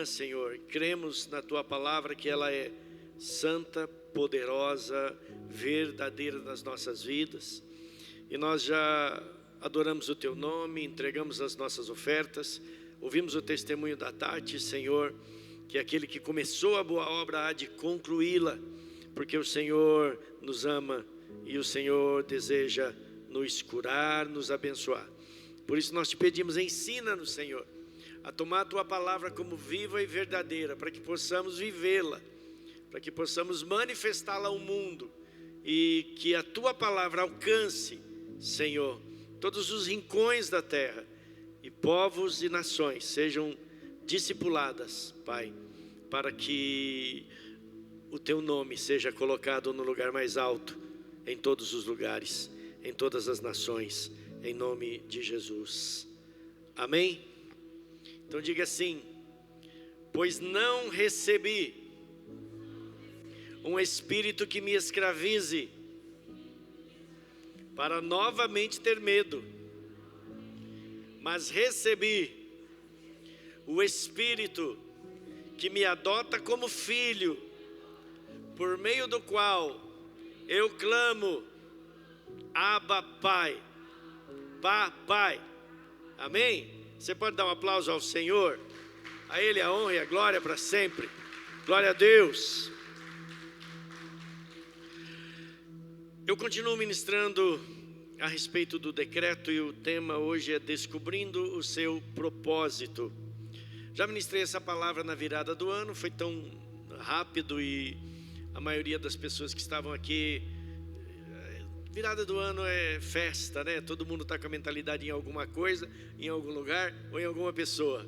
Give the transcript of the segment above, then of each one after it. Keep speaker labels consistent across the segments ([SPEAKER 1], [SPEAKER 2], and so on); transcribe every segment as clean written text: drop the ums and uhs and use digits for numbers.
[SPEAKER 1] manhã, Senhor, cremos na Tua palavra que ela é santa, poderosa, verdadeira nas nossas vidas. E nós já adoramos o Teu nome, entregamos as nossas ofertas, ouvimos o testemunho da Tati, Senhor, que aquele que começou a boa obra há de concluí-la, porque o Senhor nos ama e o Senhor deseja nos curar, nos abençoar. Por isso nós te pedimos, ensina-nos, Senhor, a tomar a Tua palavra como viva e verdadeira, para que possamos vivê-la, para que possamos manifestá-la ao mundo, e que a Tua palavra alcance, Senhor, todos os rincões da terra, e povos e nações sejam discipuladas, Pai, para que o Teu nome seja colocado no lugar mais alto, em todos os lugares, em todas as nações, em nome de Jesus. Amém? Então diga assim: pois não recebi um espírito que me escravize, para novamente ter medo, mas recebi o Espírito que me adota como filho, por meio do qual eu clamo, Abba, Pai, Pai. Amém? Você pode dar um aplauso ao Senhor? A Ele a honra e a glória para sempre. Glória a Deus. Eu continuo ministrando a respeito do decreto, e o tema hoje é descobrindo o seu propósito. Já ministrei essa palavra na virada do ano, foi tão rápido, e a maioria das pessoas que estavam aqui, virada do ano é festa, né? Todo mundo está com a mentalidade em alguma coisa, em algum lugar ou em alguma pessoa,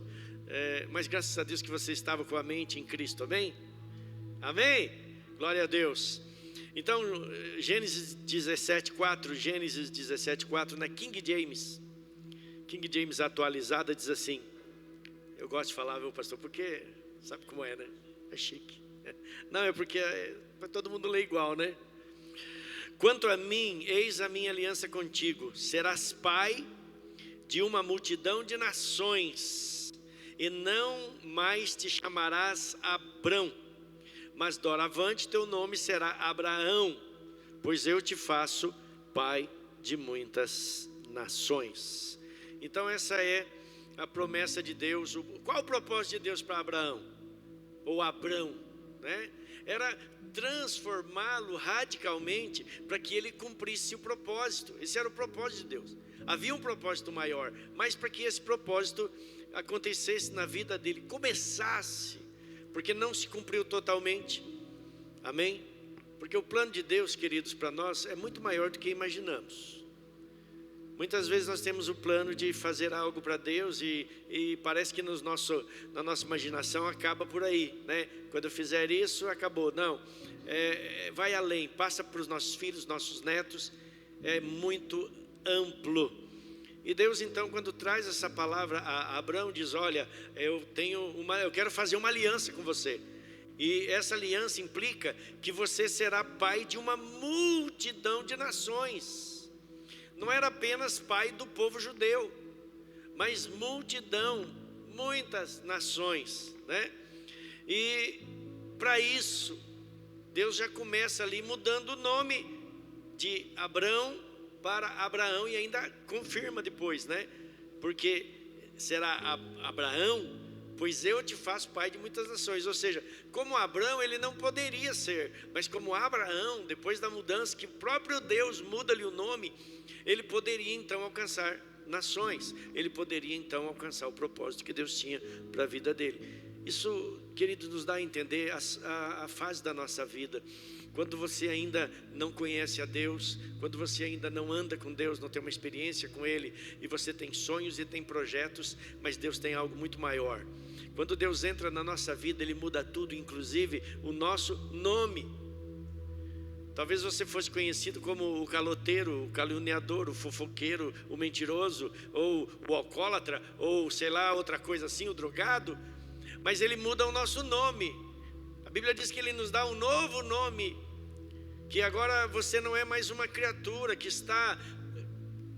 [SPEAKER 1] mas graças a Deus que você estava com a mente em Cristo, amém? Amém? Glória a Deus. Então, Gênesis 17:4, na King James atualizada, diz assim. Eu gosto de falar, meu pastor, porque sabe como é, né? É chique. Não, é porque para todo mundo ler igual, né? Quanto a mim, eis a minha aliança contigo, serás pai de uma multidão de nações, e não mais te chamarás Abrão, mas doravante teu nome será Abraão, pois eu te faço pai de muitas nações. Então essa é a promessa de Deus. Qual o propósito de Deus para Abraão? Ou Abrão, né? Era transformá-lo radicalmente para que ele cumprisse o propósito. Esse era o propósito de Deus. Havia um propósito maior, mas para que esse propósito acontecesse na vida dele, começasse, porque não se cumpriu totalmente. Amém? Porque o plano de Deus, queridos, para nós é muito maior do que imaginamos. Muitas vezes nós temos o plano de fazer algo para Deus e parece que na nossa imaginação acaba por aí, né? Quando eu fizer isso, acabou. Não, vai além, passa para os nossos filhos, nossos netos, é muito amplo. E Deus então, quando traz essa palavra a Abraão, diz: olha, eu quero fazer uma aliança com você. E essa aliança implica que você será pai de uma multidão de nações. Não era apenas pai do povo judeu, mas multidão, muitas nações, né? E para isso, Deus já começa ali mudando o nome de Abrão para Abraão, e ainda confirma depois, né? Porque será Abraão, pois eu te faço pai de muitas nações. Ou seja, como Abrão ele não poderia ser, mas como Abraão, depois da mudança, que o próprio Deus muda-lhe o nome, ele poderia então alcançar nações, ele poderia então alcançar o propósito que Deus tinha para a vida dele. Isso, queridos, nos dá a entender a fase da nossa vida. Quando você ainda não conhece a Deus, quando você ainda não anda com Deus, não tem uma experiência com Ele, e você tem sonhos e tem projetos, mas Deus tem algo muito maior. Quando Deus entra na nossa vida, Ele muda tudo, inclusive o nosso nome. Talvez você fosse conhecido como o caloteiro, o caluniador, o fofoqueiro, o mentiroso, ou o alcoólatra, ou sei lá, outra coisa assim, o drogado, mas Ele muda o nosso nome. A Bíblia diz que Ele nos dá um novo nome, que agora você não é mais uma criatura que está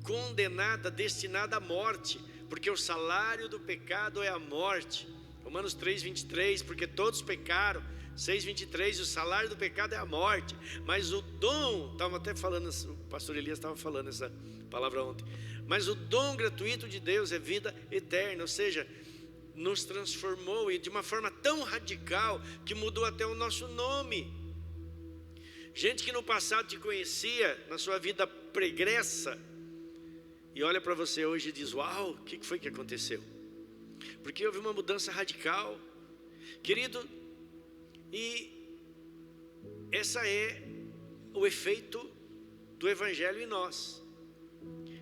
[SPEAKER 1] condenada, destinada à morte, porque o salário do pecado é a morte. Romanos 3:23, porque todos pecaram. 6:23, o salário do pecado é a morte, mas o dom, estava até falando, o pastor Elias estava falando essa palavra ontem, mas o dom gratuito de Deus é vida eterna, ou seja, nos transformou e de uma forma tão radical que mudou até o nosso nome. Gente que no passado te conhecia, na sua vida pregressa, e olha para você hoje e diz: uau, o que foi que aconteceu? Porque houve uma mudança radical, querido. E essa é o efeito do Evangelho em nós.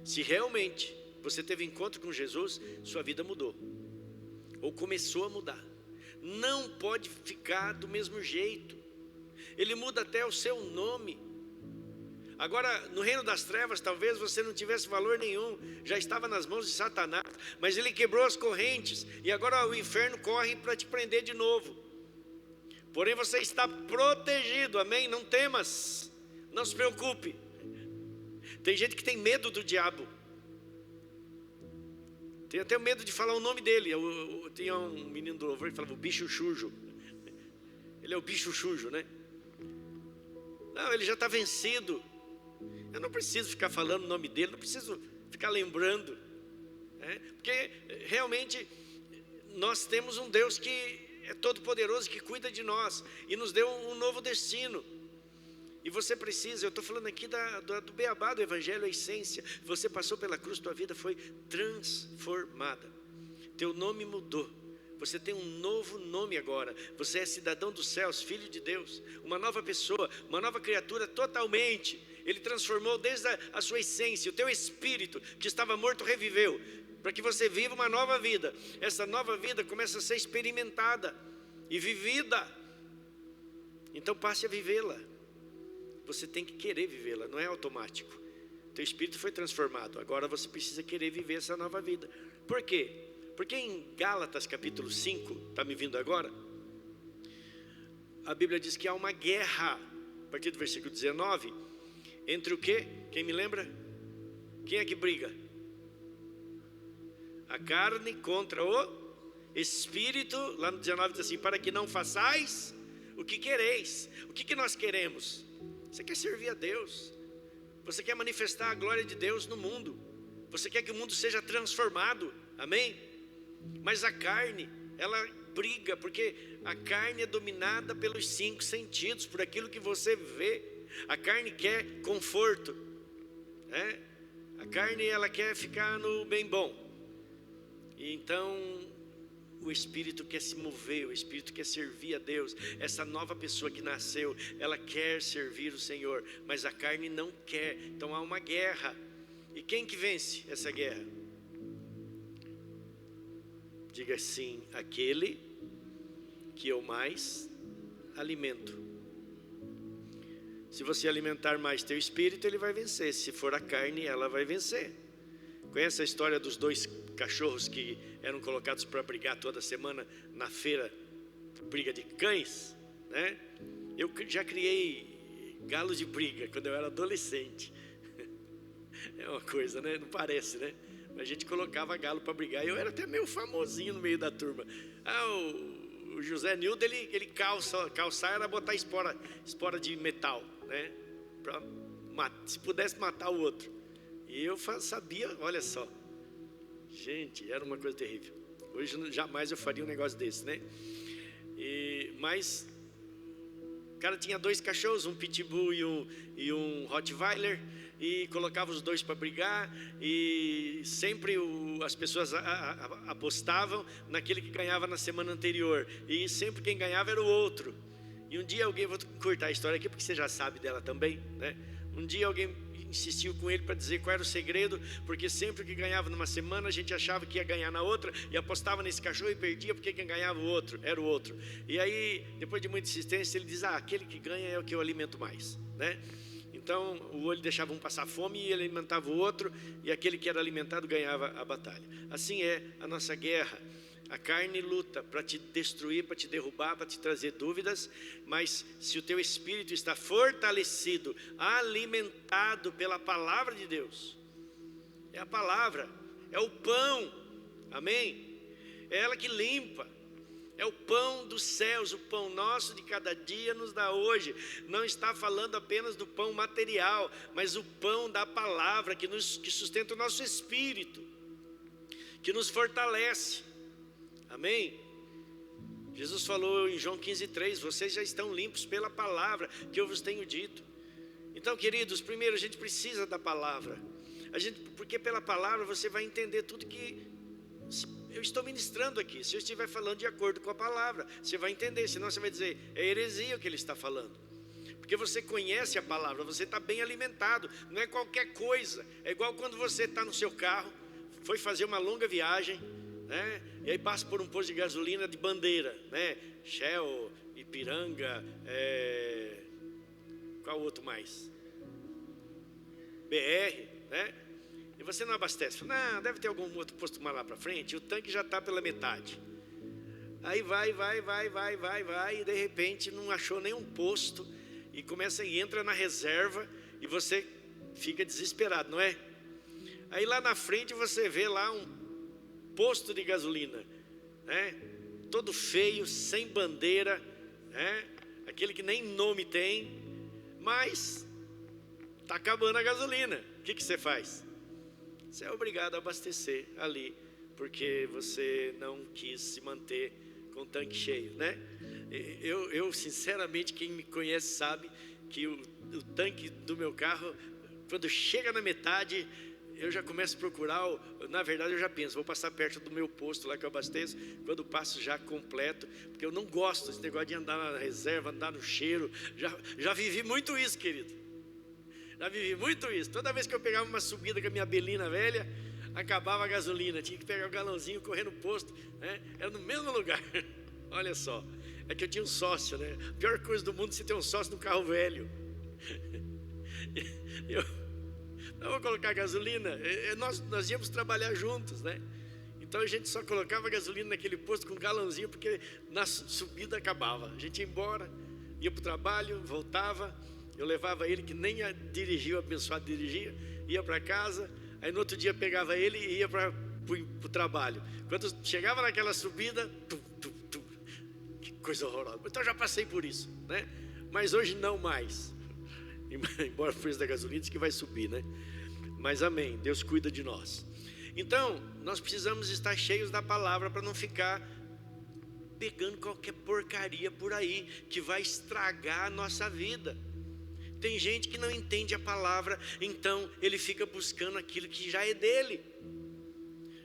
[SPEAKER 1] Se realmente você teve encontro com Jesus, sua vida mudou, ou começou a mudar. Não pode ficar do mesmo jeito. Ele muda até o seu nome. Agora, no reino das trevas, talvez você não tivesse valor nenhum, já estava nas mãos de Satanás, mas ele quebrou as correntes, e agora o inferno corre para te prender de novo. Porém você está protegido, amém? Não temas, não se preocupe. Tem gente que tem medo do diabo, tem até medo de falar o nome dele. Eu tinha um menino do louvor que falava o bicho sujo. Ele é o bicho sujo, né? Não, ele já está vencido. Eu não preciso ficar falando o nome dele, não preciso ficar lembrando, né? Porque realmente nós temos um Deus que é todo poderoso, que cuida de nós e nos deu um novo destino. E você precisa, eu estou falando aqui do beabá do Evangelho, a essência. Você passou pela cruz, tua vida foi transformada, teu nome mudou, você tem um novo nome agora. Você é cidadão dos céus, filho de Deus, uma nova pessoa, uma nova criatura totalmente. Ele transformou desde a sua essência, o teu espírito que estava morto reviveu, para que você viva uma nova vida. Essa nova vida começa a ser experimentada e vivida. Então passe a vivê-la. Você tem que querer vivê-la, não é automático. Teu espírito foi transformado, agora você precisa querer viver essa nova vida. Por quê? Porque em Gálatas capítulo 5, está me vindo agora, a Bíblia diz que há uma guerra, a partir do versículo 19, entre o quê? Quem me lembra? Quem é que briga? A carne contra o espírito. Lá no 19 diz assim: para que não façais o que quereis. O que nós queremos? Você quer servir a Deus, você quer manifestar a glória de Deus no mundo, você quer que o mundo seja transformado, amém? Mas a carne, ela briga, porque a carne é dominada pelos 5 sentidos, por aquilo que você vê. A carne quer conforto, né? A carne, ela quer ficar no bem bom. E então o Espírito quer se mover, o Espírito quer servir a Deus. Essa nova pessoa que nasceu, ela quer servir o Senhor, mas a carne não quer. Então há uma guerra. E quem que vence essa guerra? Diga assim: aquele que eu mais alimento. Se você alimentar mais teu espírito, ele vai vencer. Se for a carne, ela vai vencer. Conhece a história dos 2 cachorros que eram colocados para brigar toda semana na feira, briga de cães, né? Eu já criei galo de briga quando eu era adolescente. É uma coisa, né? Não parece, né? A gente colocava galo para brigar. Eu era até meio famosinho no meio da turma. O José Nildo, ele calçar era botar espora de metal, né? Se pudesse matar o outro. E eu sabia, olha só. Gente, era uma coisa terrível. Hoje jamais eu faria um negócio desse, né? Mas o cara tinha 2 cachorros, um pitbull e um rottweiler, e colocava os 2 para brigar, e sempre as pessoas apostavam naquele que ganhava na semana anterior, e sempre quem ganhava era o outro. E um dia alguém, vou cortar a história aqui porque você já sabe dela também, né? Um dia alguém insistiu com ele para dizer qual era o segredo, porque sempre que ganhava numa semana a gente achava que ia ganhar na outra, e apostava nesse cachorro e perdia, porque quem ganhava era o outro. E aí, depois de muita insistência, ele diz: aquele que ganha é o que eu alimento mais, né? Então o olho deixava um passar fome e ele alimentava o outro, e aquele que era alimentado ganhava a batalha. Assim é a nossa guerra. A carne luta para te destruir, para te derrubar, para te trazer dúvidas, mas se o teu espírito está fortalecido, alimentado pela palavra de Deus, é a palavra, é o pão, amém? É ela que limpa. É o pão dos céus, o pão nosso de cada dia nos dá hoje. Não está falando apenas do pão material, mas o pão da palavra que sustenta o nosso espírito, que nos fortalece. Amém? Jesus falou em João 15:3, vocês já estão limpos pela palavra que eu vos tenho dito. Então, queridos, primeiro a gente precisa da palavra. Porque pela palavra você vai entender tudo que eu estou ministrando aqui. Se eu estiver falando de acordo com a palavra, você vai entender, senão você vai dizer, é heresia o que ele está falando. Porque você conhece a palavra, você está bem alimentado, não é qualquer coisa. É igual quando você está no seu carro, foi fazer uma longa viagem, né? E aí passa por um posto de gasolina de bandeira, né? Shell, Ipiranga, qual outro mais? BR, né? E você não abastece. Não, deve ter algum outro posto mais lá para frente. E o tanque já está pela metade. Aí vai, e de repente não achou nenhum posto. E entra na reserva e você fica desesperado, não é? Aí lá na frente você vê lá um posto de gasolina, né? Todo feio, sem bandeira, né? Aquele que nem nome tem, mas está acabando a gasolina. O que você faz? Você é obrigado a abastecer ali, porque você não quis se manter com o tanque cheio, né? Eu sinceramente, quem me conhece sabe que o tanque do meu carro, quando chega na metade, eu já começo a procurar, na verdade eu já penso, vou passar perto do meu posto lá que eu abasteço, quando passo já completo, porque eu não gosto desse negócio de andar na reserva, andar no cheiro, já vivi muito isso, querido. Já vivi muito isso. Toda vez que eu pegava uma subida com a minha belina velha, acabava a gasolina, tinha que pegar o galãozinho, correr no posto, né? Era no mesmo lugar. Olha só, é que eu tinha um sócio, né? A pior coisa do mundo é você ter um sócio no carro velho. Eu vou colocar gasolina, nós íamos trabalhar juntos, né? Então a gente só colocava gasolina naquele posto com um galãozinho, porque na subida acabava. A gente ia embora, ia para o trabalho, voltava. Eu levava ele, que nem dirigia, o abençoado dirigia, ia para casa, aí no outro dia pegava ele e ia para o trabalho. Quando chegava naquela subida, que coisa horrorosa. Então eu já passei por isso, né? Mas hoje não mais. Embora o preço da gasolina diz que vai subir, né? Mas amém, Deus cuida de nós. Então, nós precisamos estar cheios da palavra para não ficar pegando qualquer porcaria por aí, que vai estragar a nossa vida. Tem gente que não entende a palavra, então ele fica buscando aquilo que já é dele.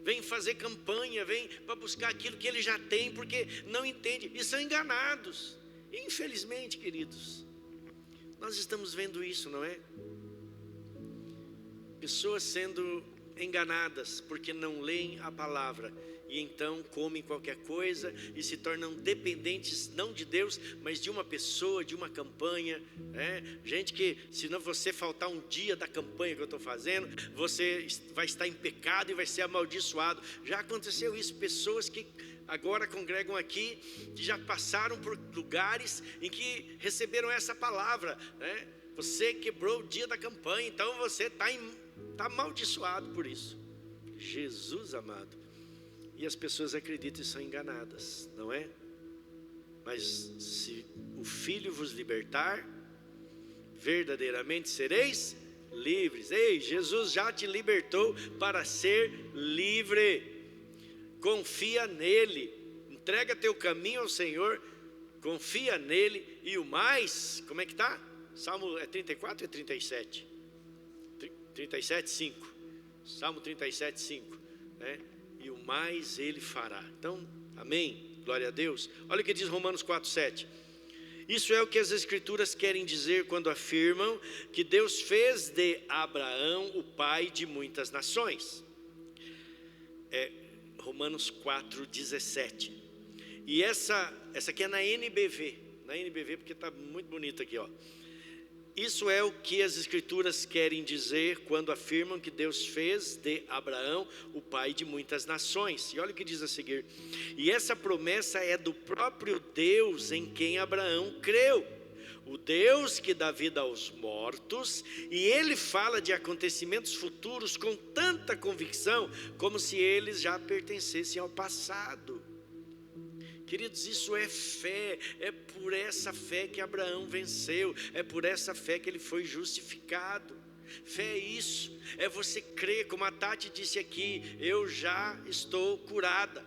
[SPEAKER 1] Vem fazer campanha, vem para buscar aquilo que ele já tem, porque não entende, e são enganados. Infelizmente, queridos, nós estamos vendo isso, não é? Pessoas sendo enganadas porque não leem a palavra, e então comem qualquer coisa e se tornam dependentes não de Deus, mas de uma pessoa, de uma campanha, né? Gente que, se não você faltar um dia da campanha que eu estou fazendo, você vai estar em pecado e vai ser amaldiçoado. Já aconteceu isso, pessoas que agora congregam aqui, que já passaram por lugares em que receberam essa palavra, né? Você quebrou o dia da campanha, então você está amaldiçoado por isso. Jesus amado. E as pessoas acreditam e são enganadas, não é? Mas se o Filho vos libertar, verdadeiramente sereis livres. Ei, Jesus já te libertou para ser livre. Confia nele, entrega teu caminho ao Senhor, confia nele, e o mais, como é que está? Salmo 34 ou 37? 37, 5. Salmo 37, 5, né? E o mais ele fará. Então, amém, glória a Deus. Olha o que diz Romanos 4, 7. Isso é o que as Escrituras querem dizer quando afirmam que Deus fez de Abraão o pai de muitas nações. Romanos 4, 17. E essa aqui é na NBV, porque está muito bonito aqui, ó. Isso é o que as Escrituras querem dizer quando afirmam que Deus fez de Abraão o pai de muitas nações. E olha o que diz a seguir: e essa promessa é do próprio Deus em quem Abraão creu, o Deus que dá vida aos mortos, e ele fala de acontecimentos futuros com tanta convicção, como se eles já pertencessem ao passado. Queridos, isso é fé, é por essa fé que Abraão venceu, é por essa fé que ele foi justificado. Fé é isso, é você crer, como a Tati disse aqui, eu já estou curada,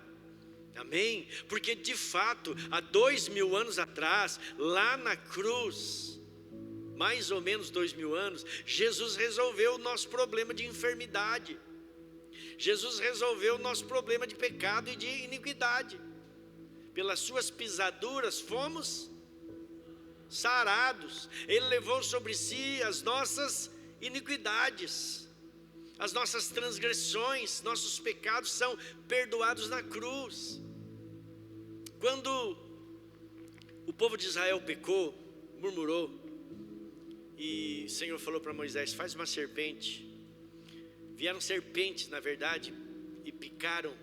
[SPEAKER 1] amém? Porque de fato, há 2000 anos atrás, lá na cruz, mais ou menos 2000 anos, Jesus resolveu o nosso problema de enfermidade, Jesus resolveu o nosso problema de pecado e de iniquidade. Pelas suas pisaduras fomos sarados. Ele levou sobre si as nossas iniquidades, as nossas transgressões, nossos pecados são perdoados na cruz. Quando o povo de Israel pecou, murmurou, e o Senhor falou para Moisés: faz uma serpente. Vieram serpentes, na verdade, e picaram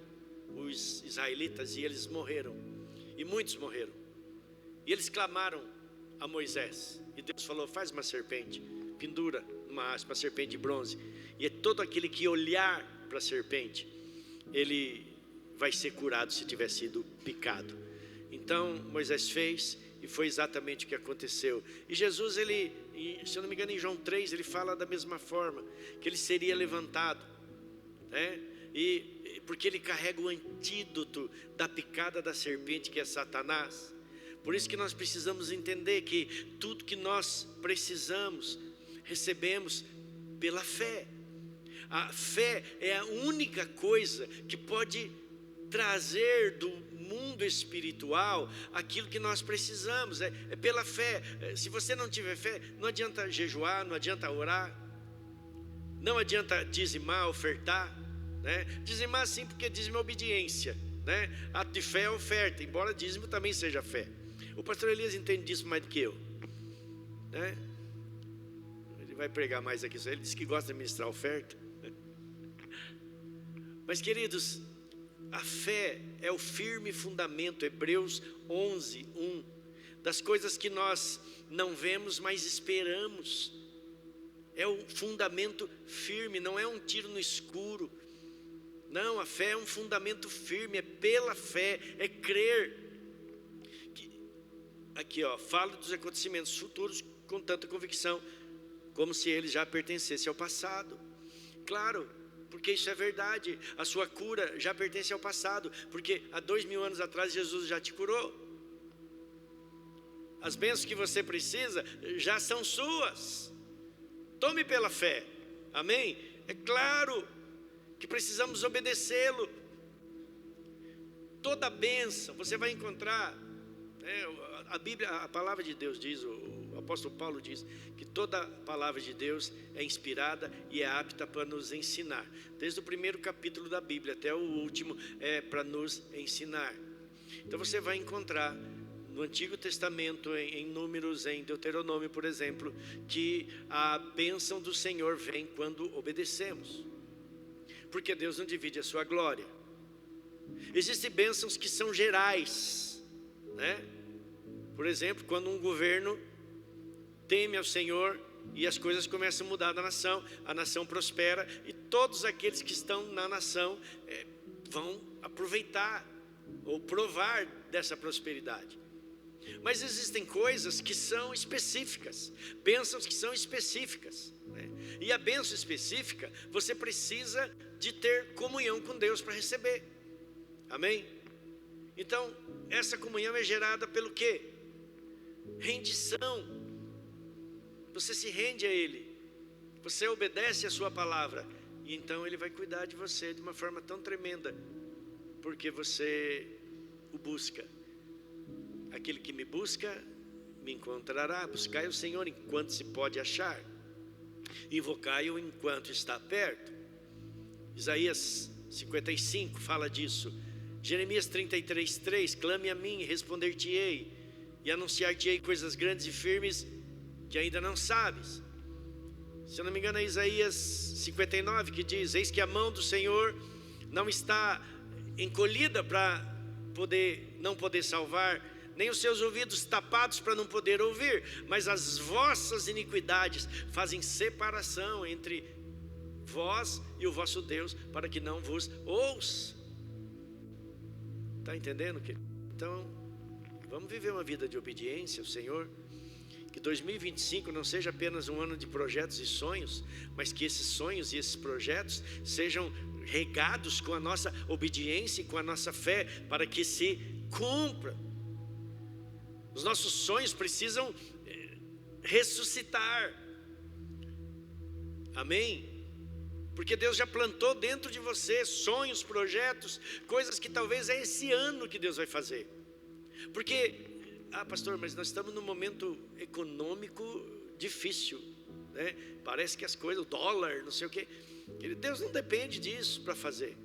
[SPEAKER 1] os israelitas, e eles morreram, e muitos morreram. E eles clamaram a Moisés, e Deus falou: faz uma serpente, pendura numa haste, uma serpente de bronze, e é todo aquele que olhar para a serpente, ele vai ser curado se tiver sido picado. Então Moisés fez, e foi exatamente o que aconteceu. E Jesus, ele, se eu não me engano, em João 3, ele fala da mesma forma, que ele seria levantado, né? E porque ele carrega o antídoto da picada da serpente, que é Satanás. Por isso que nós precisamos entender que tudo que nós precisamos, recebemos pela fé. A fé é a única coisa que pode trazer do mundo espiritual aquilo que nós precisamos, é pela fé. Se você não tiver fé, não adianta jejuar, não adianta orar, não adianta dizimar, ofertar, né? Dizimar sim, porque dízimo é obediência, né? Ato de fé é oferta, embora dízimo também seja fé. O pastor Elias entende disso mais do que eu, né? Ele vai pregar mais aqui, ele disse que gosta de ministrar oferta. Mas queridos, a fé é o firme fundamento, Hebreus 11, 1, das coisas que nós não vemos, mas esperamos. É o fundamento firme, não é um tiro no escuro. Não, a fé é um fundamento firme, é pela fé, é crer. Aqui fala dos acontecimentos futuros com tanta convicção, como se eles já pertencessem ao passado. Claro, porque isso é verdade, a sua cura já pertence ao passado, porque há 2000 anos atrás Jesus já te curou. As bênçãos que você precisa já são suas. Tome pela fé, amém? É claro que precisamos obedecê-lo. Toda bênção você vai encontrar, a Bíblia, a palavra de Deus diz, o apóstolo Paulo diz que toda palavra de Deus é inspirada e é apta para nos ensinar. Desde o primeiro capítulo da Bíblia até o último é para nos ensinar. Então você vai encontrar no Antigo Testamento, em Números, em Deuteronômio, por exemplo, que a bênção do Senhor vem quando obedecemos, porque Deus não divide a sua glória. Existem bênçãos que são gerais, né? Por exemplo, quando um governo teme ao Senhor e as coisas começam a mudar na nação, a nação prospera e todos aqueles que estão na nação vão aproveitar ou provar dessa prosperidade. Mas existem coisas que são específicas, bênçãos que são específicas, né? E a bênção específica, você precisa de ter comunhão com Deus para receber, amém? Então, essa comunhão é gerada pelo quê? Rendição. Você se rende a Ele, você obedece a sua palavra, e então Ele vai cuidar de você de uma forma tão tremenda, porque você o busca. Aquele que me busca, me encontrará. Buscai o Senhor enquanto se pode achar, invocai-o enquanto está perto. Isaías 55 fala disso. Jeremias 33:3, clame a mim e responder-te-ei, e anunciar-te-ei coisas grandes e firmes que ainda não sabes. Se eu não me engano é Isaías 59 que diz: eis que a mão do Senhor não está encolhida para não poder salvar, nem os seus ouvidos tapados para não poder ouvir, mas as vossas iniquidades fazem separação entre vós e o vosso Deus, para que não vos ouça. Está entendendo, querido? Então, vamos viver uma vida de obediência ao Senhor. Que 2025 não seja apenas um ano de projetos e sonhos, mas que esses sonhos e esses projetos sejam regados com a nossa obediência e com a nossa fé, para que se cumpra. Os nossos sonhos precisam ressuscitar. Amém? Porque Deus já plantou dentro de você sonhos, projetos, coisas que talvez é esse ano que Deus vai fazer. Porque, pastor, mas nós estamos num momento econômico difícil, né? Parece que as coisas, o dólar, não sei o quê. Deus não depende disso para fazer.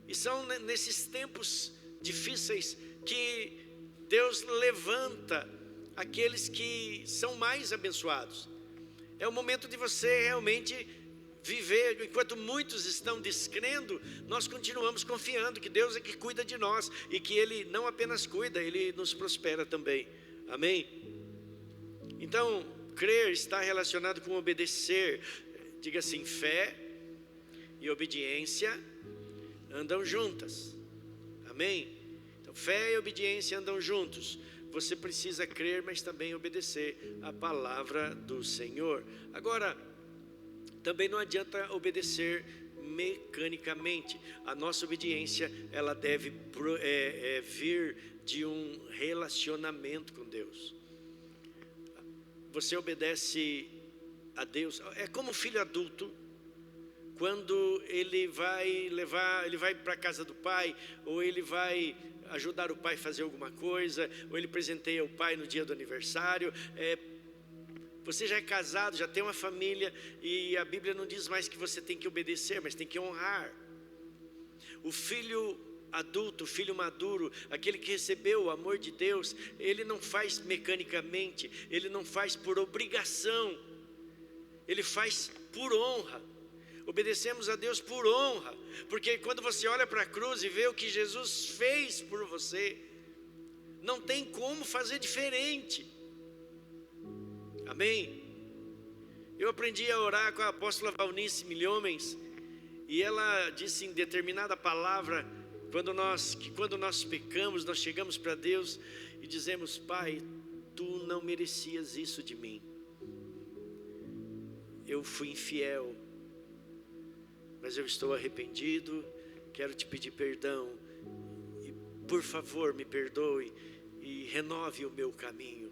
[SPEAKER 1] E são nesses tempos difíceis que Deus levanta aqueles que são mais abençoados. É o momento de você realmente viver. Enquanto muitos estão descrendo, nós continuamos confiando que Deus é que cuida de nós, e que Ele não apenas cuida, Ele nos prospera também. Amém? Então, crer está relacionado com obedecer. Diga assim: fé e obediência andam juntas. Amém? Então, fé e obediência andam juntos. Você precisa crer, mas também obedecer a palavra do Senhor. Agora, também não adianta obedecer mecanicamente. A nossa obediência, ela deve vir de um relacionamento com Deus. Você obedece a Deus, é como um filho adulto, quando ele vai para a casa do pai, ou ele vai ajudar o pai a fazer alguma coisa, ou ele presenteia o pai no dia do aniversário. Você já é casado, já tem uma família, e a Bíblia não diz mais que você tem que obedecer, mas tem que honrar. O filho adulto, o filho maduro, aquele que recebeu o amor de Deus, ele não faz mecanicamente, ele não faz por obrigação, ele faz por honra. Obedecemos a Deus por honra, porque quando você olha para a cruz e vê o que Jesus fez por você, não tem como fazer diferente. Amém? Eu aprendi a orar com a apóstola Valnice Milhomens, e ela disse em determinada palavra, quando nós pecamos, nós chegamos para Deus e dizemos: Pai, Tu não merecias isso de mim, eu fui infiel, mas eu estou arrependido, quero Te pedir perdão, e por favor me perdoe e renove o meu caminho.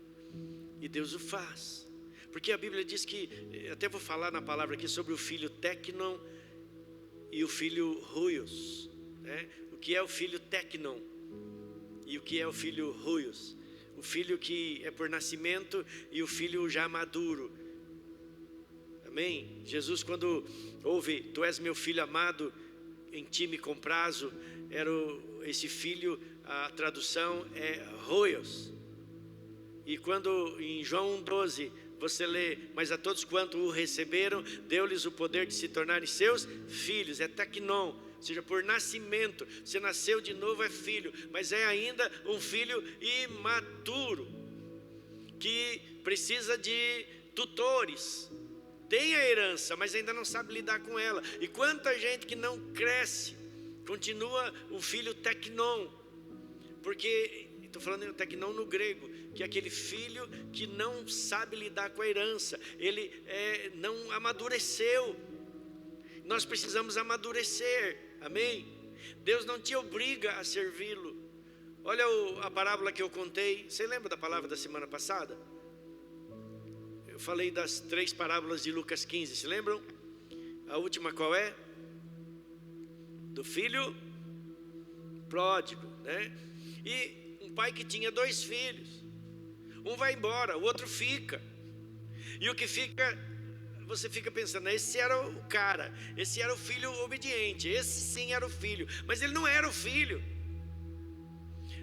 [SPEAKER 1] E Deus o faz, porque a Bíblia diz que, até vou falar na palavra aqui sobre o filho Tecnon e o filho Ruios, né? O que é o filho Tecnon e o que é o filho Ruios? O filho que é por nascimento e o filho já maduro. Amém? Jesus, quando ouve: Tu és meu filho amado, em Ti me comprazo, esse filho, a tradução é Ruios. E quando em João 1,12 você lê: Mas a todos quanto o receberam, deu-lhes o poder de se tornarem seus filhos. É Tecnon, ou seja, por nascimento. Você nasceu de novo, é filho, mas é ainda um filho imaturo, que precisa de tutores. Tem a herança, mas ainda não sabe lidar com ela. E quanta gente que não cresce, continua um filho Tecnon, porque estou falando em Tecnon no grego, que é aquele filho que não sabe lidar com a herança, ele não amadureceu. Nós precisamos amadurecer, amém? Deus não te obriga a servi-lo. Olha a parábola que eu contei, você lembra da palavra da semana passada? Eu falei das 3 parábolas de Lucas 15, se lembram? A última qual é? Do filho pródigo, né? E um pai que tinha 2 filhos, um vai embora, o outro fica, e o que fica, você fica pensando: esse era o cara, esse era o filho obediente, esse sim era o filho, mas ele não era o filho.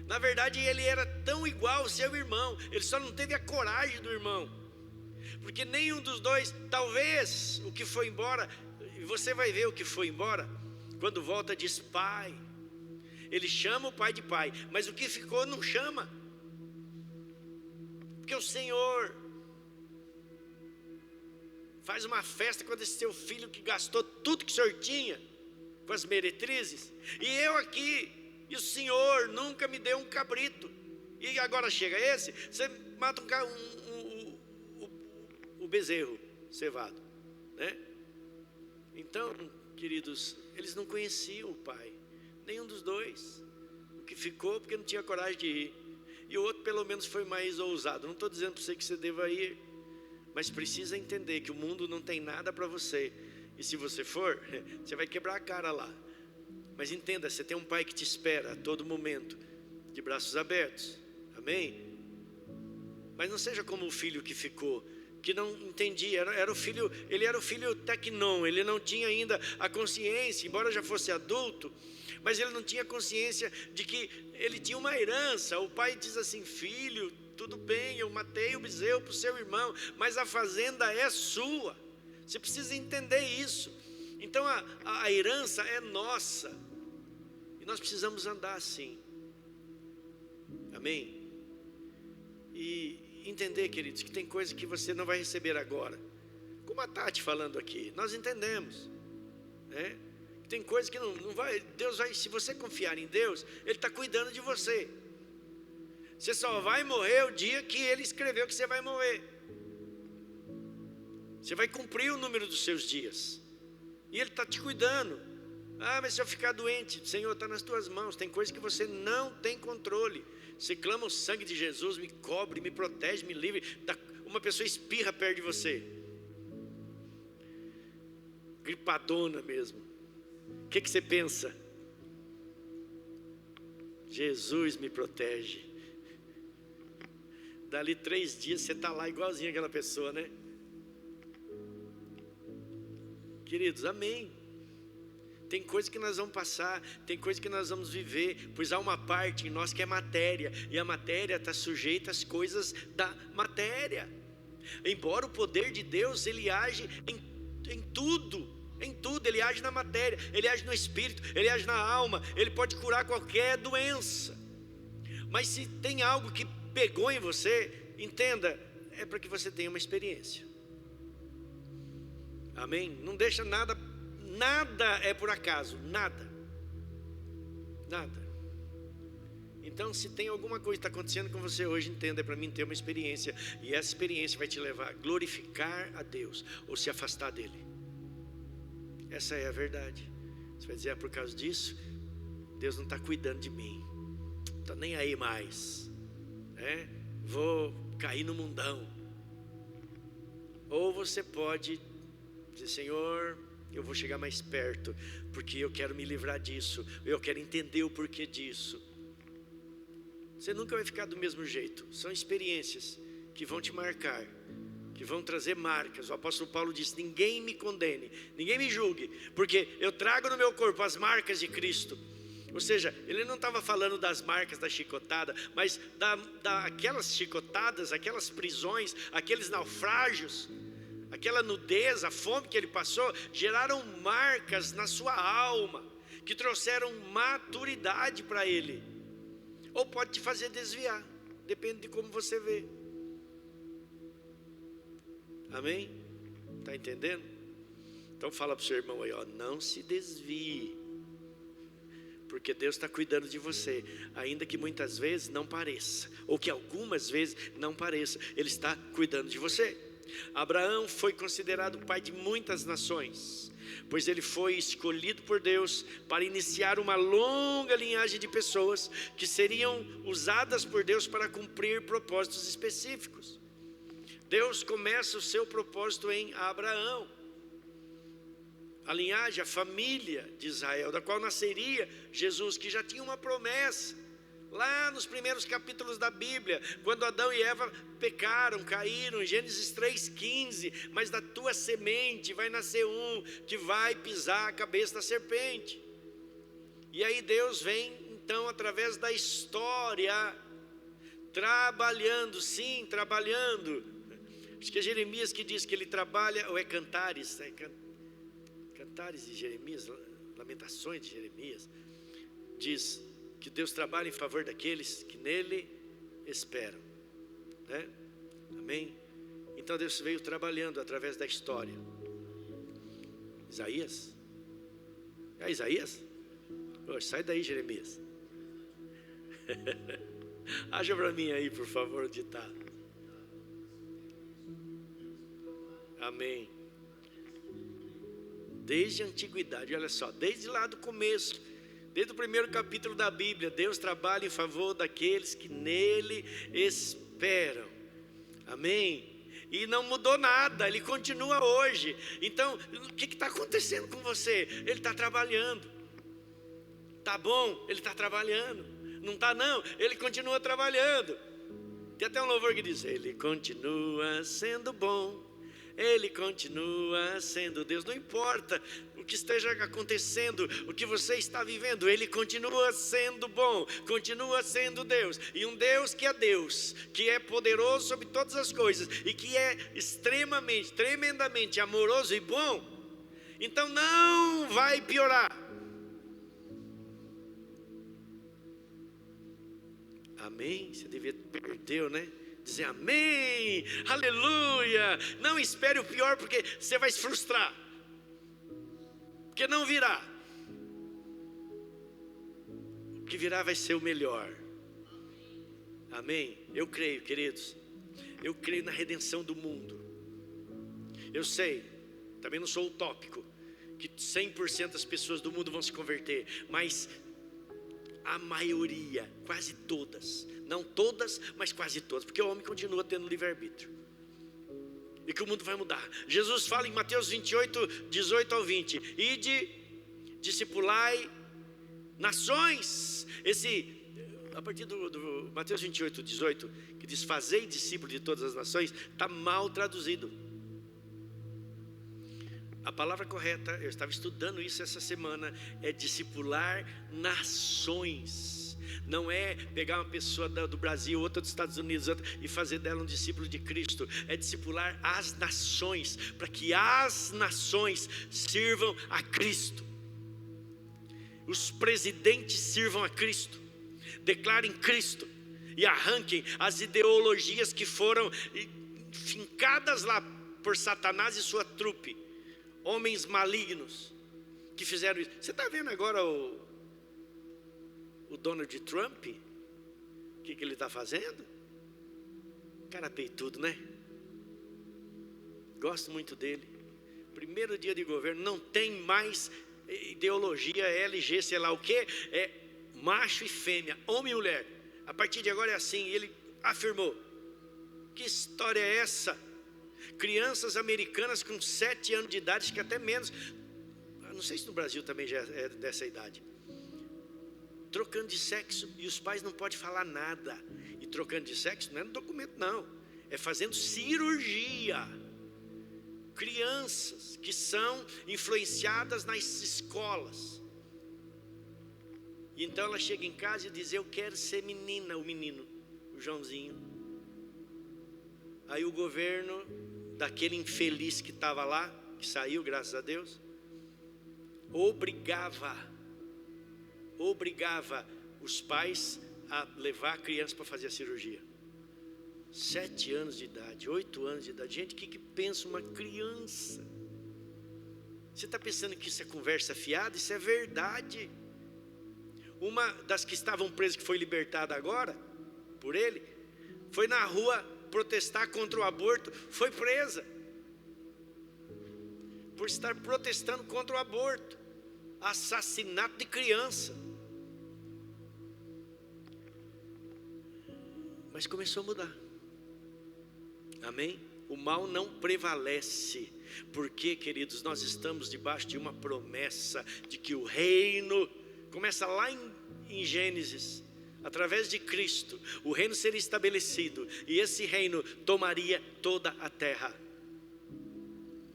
[SPEAKER 1] Na verdade ele era tão igual ao seu irmão, ele só não teve a coragem do irmão, porque nenhum dos dois, talvez o que foi embora, e você vai ver o que foi embora, quando volta diz pai. Ele chama o pai de pai, mas o que ficou não chama, porque o Senhor faz uma festa quando esse seu filho que gastou tudo que o senhor tinha com as meretrizes, e eu aqui E o Senhor nunca me deu um cabrito. E agora chega esse, você mata o bezerro cevado, né? Então, queridos, eles não conheciam o pai, nenhum dos dois. O que ficou porque não tinha coragem de ir, e o outro pelo menos foi mais ousado. Não estou dizendo para você que você deva ir, mas precisa entender que o mundo não tem nada para você, e se você for, você vai quebrar a cara lá. Mas entenda, você tem um pai que te espera a todo momento, de braços abertos, amém? Mas não seja como o filho que ficou, que não entendia, ele era o filho tecnon, ele não tinha ainda a consciência, embora já fosse adulto, mas ele não tinha consciência de que ele tinha uma herança. O pai diz assim: filho, tudo bem, eu matei o bezerro para o seu irmão, mas a fazenda é sua. Você precisa entender isso. Então a herança é nossa, e nós precisamos andar assim, amém? E entender, queridos, que tem coisa que você não vai receber agora, como a Tati falando aqui, nós entendemos, né? Tem coisa que não vai, Deus vai, se você confiar em Deus, Ele está cuidando de você. Você só vai morrer o dia que Ele escreveu que você vai morrer. Você vai cumprir o número dos seus dias, e Ele está te cuidando. Ah, mas se eu ficar doente, Senhor, está nas tuas mãos. Tem coisa que você não tem controle. Você clama o sangue de Jesus, me cobre, me protege, me livre. Uma pessoa espirra perto de você, gripadona mesmo. O que você pensa? Jesus me protege. Dali 3 dias você está lá igualzinho aquela pessoa, né? Queridos, amém. Tem coisa que nós vamos passar, tem coisa que nós vamos viver, pois há uma parte em nós que é matéria, e a matéria está sujeita às coisas da matéria. Embora o poder de Deus, Ele age em tudo, Ele age na matéria, Ele age no espírito, Ele age na alma, Ele pode curar qualquer doença. Mas se tem algo que pegou em você, entenda, é para que você tenha uma experiência, amém? Não deixa nada é por acaso, nada. Então, se tem alguma coisa que está acontecendo com você hoje, entenda, é para mim ter uma experiência, e essa experiência vai te levar a glorificar a Deus, ou se afastar dEle. Essa é a verdade. Você vai dizer: por causa disso, Deus não está cuidando de mim, não está nem aí mais, né? Vou cair no mundão. Ou você pode dizer: Senhor, eu vou chegar mais perto, porque eu quero me livrar disso, eu quero entender o porquê disso. Você nunca vai ficar do mesmo jeito. São experiências que vão te marcar, que vão trazer marcas. O apóstolo Paulo disse: ninguém me condene, ninguém me julgue, porque eu trago no meu corpo as marcas de Cristo. Ou seja, ele não estava falando das marcas da chicotada, mas daquelas chicotadas, aquelas prisões, aqueles naufrágios, aquela nudez, a fome que ele passou, geraram marcas na sua alma, que trouxeram maturidade para ele. Ou pode te fazer desviar, depende de como você vê. Amém? Está entendendo? Então fala para o seu irmão aí, ó, não se desvie, porque Deus está cuidando de você, ainda que muitas vezes não pareça, ou que algumas vezes não pareça, Ele está cuidando de você. Abraão foi considerado pai de muitas nações, pois ele foi escolhido por Deus para iniciar uma longa linhagem de pessoas que seriam usadas por Deus para cumprir propósitos específicos. Deus começa o seu propósito em Abraão, a linhagem, a família de Israel, da qual nasceria Jesus, que já tinha uma promessa lá nos primeiros capítulos da Bíblia, quando Adão e Eva pecaram, caíram, Gênesis 3,15, mas da tua semente vai nascer um que vai pisar a cabeça da serpente. E aí Deus vem então através da história, trabalhando, acho que é Jeremias que diz que ele trabalha, ou é Cantares, Cantares de Jeremias, Lamentações de Jeremias, diz que Deus trabalha em favor daqueles que nele esperam, né? Amém? Então Deus veio trabalhando através da história. Isaías? É Isaías? Sai daí, Jeremias. Acha para mim aí, por favor, onde está. Amém. Desde a antiguidade, olha só, desde lá do começo, desde o primeiro capítulo da Bíblia, Deus trabalha em favor daqueles que nele esperam. Amém. E não mudou nada, Ele continua hoje. Então, o que está acontecendo com você? Ele está trabalhando. Tá bom, Ele está trabalhando. Não está não, Ele continua trabalhando. Tem até um louvor que diz: Ele continua sendo bom, Ele continua sendo Deus. Não importa o que esteja acontecendo, o que você está vivendo, Ele continua sendo bom, continua sendo Deus. E um Deus, que é poderoso sobre todas as coisas e que é extremamente, tremendamente amoroso e bom. Então não vai piorar. Amém? Você devia perder, né? Dizer amém, aleluia. Não espere o pior, porque você vai se frustrar, porque não virá. O que virá vai ser o melhor. Amém? Eu creio, queridos. Eu creio na redenção do mundo. Eu sei, também não sou utópico, que 100% das pessoas do mundo vão se converter, mas a maioria, quase todas, não todas, mas quase todas, porque o homem continua tendo livre-arbítrio, e que o mundo vai mudar. Jesus fala em Mateus 28, 18 ao 20, ide, discipulai nações. A partir do Mateus 28, 18, que diz fazei discípulos de todas as nações, está mal traduzido. A palavra correta, eu estava estudando isso essa semana, é discipular nações. Não é pegar uma pessoa do Brasil, outra dos Estados Unidos, outra, e fazer dela um discípulo de Cristo. É discipular as nações, para que as nações sirvam a Cristo. Os presidentes sirvam a Cristo, declarem Cristo e arranquem as ideologias que foram fincadas lá por Satanás e sua trupe. Homens malignos que fizeram isso. Você está vendo agora o Donald Trump? O que ele está fazendo? Cara peitudo, né? Gosto muito dele. Primeiro dia de governo, não tem mais ideologia LG, sei lá o que. É macho e fêmea, homem e mulher. A partir de agora é assim. Ele afirmou. Que história é essa? Crianças americanas com 7 anos de idade, acho que até menos, não sei se no Brasil também já é dessa idade, trocando de sexo, e os pais não podem falar nada. E trocando de sexo não é no documento não, é fazendo cirurgia. Crianças que são influenciadas nas escolas, e então ela chega em casa e diz: eu quero ser menina. O menino, o Joãozinho. Aí o governo daquele infeliz que estava lá, que saiu, graças a Deus, obrigava os pais a levar a criança para fazer a cirurgia. 7 anos de idade, 8 anos de idade. Gente, o que pensa uma criança? Você está pensando que isso é conversa fiada? Isso é verdade. Uma das que estavam presas, que foi libertada agora por ele, foi na rua protestar contra o aborto, foi presa por estar protestando contra o aborto, assassinato de criança. Mas começou a mudar. Amém? O mal não prevalece, porque, queridos, nós estamos debaixo de uma promessa de que o reino começa lá em Gênesis. Através de Cristo, o reino seria estabelecido, e esse reino tomaria toda a terra.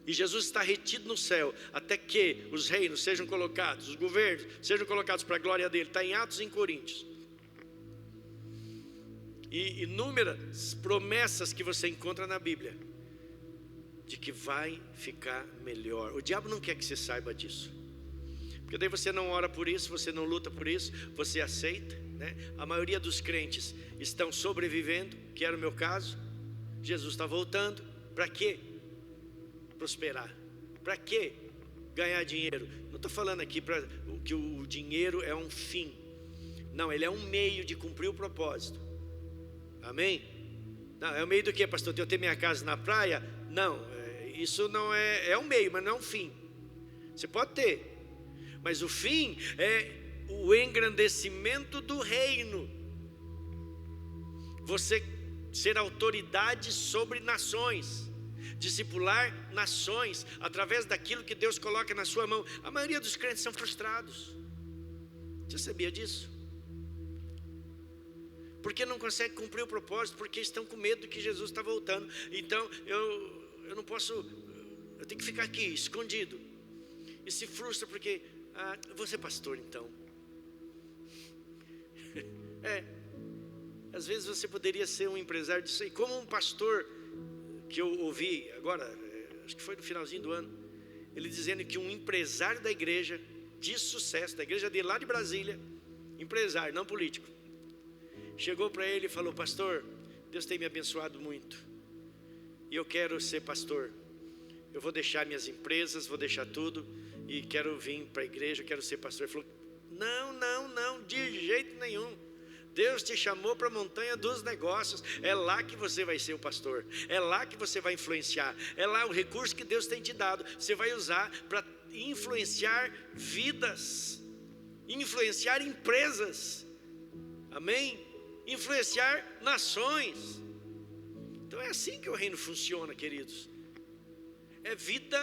[SPEAKER 1] E Jesus está retido no céu, até que os reinos sejam colocados, os governos sejam colocados para a glória dele. Está em Atos e em Coríntios. E inúmeras promessas que você encontra na Bíblia, de que vai ficar melhor. O diabo não quer que você saiba disso, porque daí você não ora por isso, você não luta por isso, você aceita, né? A maioria dos crentes estão sobrevivendo, que era o meu caso. Jesus está voltando. Para quê? Prosperar. Para quê? Ganhar dinheiro. Não estou falando aqui que o dinheiro é um fim, Não, ele é um meio de cumprir o propósito. Amém? Não, é o meio do que, pastor? De eu ter minha casa na praia? Não, isso não é um meio, mas não é um fim. Você pode ter, mas o fim é o engrandecimento do reino. Você ser autoridade sobre nações, discipular nações, através daquilo que Deus coloca na sua mão. A maioria dos crentes são frustrados. Você sabia disso? Porque não conseguem cumprir o propósito, porque estão com medo de que Jesus está voltando. Então eu não posso, eu tenho que ficar aqui escondido. E se frustra porque eu vou ser pastor então. Às vezes você poderia ser um empresário disso aí. Como um pastor que eu ouvi agora, acho que foi no finalzinho do ano, ele dizendo que um empresário da igreja, de sucesso, da igreja dele lá de Brasília, empresário, não político, chegou para ele e falou: pastor, Deus tem me abençoado muito, e eu quero ser pastor. Eu vou deixar minhas empresas, vou deixar tudo, e quero vir para a igreja, quero ser pastor. Ele falou: não, de jeito nenhum. Deus te chamou para a montanha dos negócios. É lá que você vai ser o pastor. É lá que você vai influenciar. É lá o recurso que Deus tem te dado. Você vai usar para influenciar vidas, influenciar empresas. Amém? Influenciar nações. Então é assim que o reino funciona, queridos. É vida